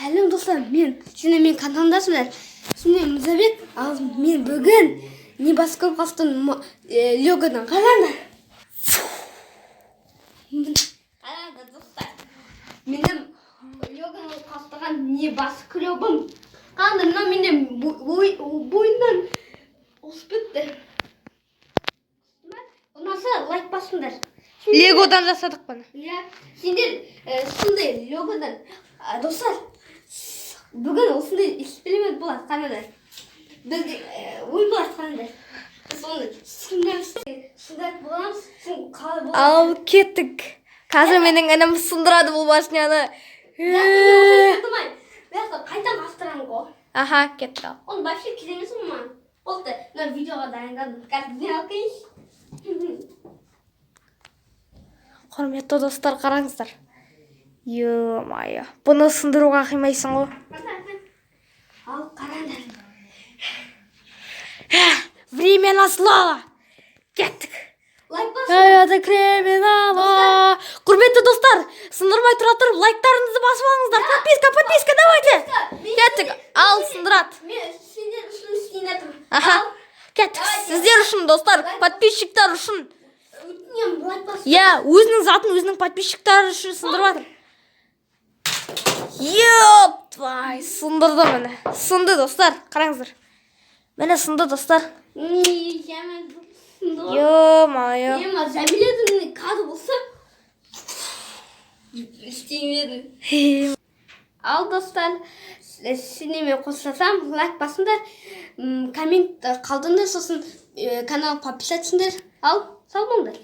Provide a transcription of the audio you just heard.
Сәлем достар, мен каналымдасыздар. Мырзабек, ал мен бүгін Небоскоптың логодан қараңдар. Қараңдар достар. Менің логоны қастаған небоскребім. Қараңдар, мына менің бойымнан осып кетті. Ұнаса лайк басыңдар. Легодан жасадық бұны. Иә, сендер сондай логодан достар. Бүгін осындай эксперимент болады, қанада. Бізде ой болады, қанада. Соны сындырып боламыз, соң қалай болады. Ал кеттік. Қазір менің інім сындырады бұл машинаны. Бірақ қайтадан бастырамын ғой. Аха, кеттік ал. Оны вообще керемесің маған. Болды, мына видеоға дайындадым. Қазір алқайын. Құрметті достар, қараңыздар. Ё-майо, бұны сындыруға қимайсың ғой. Ал қараңдар. Время наслала. Кеттік. Лайк бас. Аяды криминала. Құрметті достар, сындырмай тұра тұрып, лайктарыңызды басып алыңыздар. Подписка, давайте. Кеттік, ал сындырат. Мен сендер үшін істейін жатырмын. Аха, кеттік. Сіздер үшін, достар, подписчиктар үшін. Өтінемін, лайк бас. Я, өзінің затын, өзінің подписчиктары үшін сындырып жатыр. Ёп-твай, сындырды мені. Сынды, достар, қараңыздар. Мені сынды, достар. Ё-майо. Ема, Жәмиледің кадры болса, істеймедім. Ал достар, сендермен қосылсам, лайк басыңдар, коммент қалдыңдар, сосын канал подписаться етіңдер. Ал, сау болыңдар.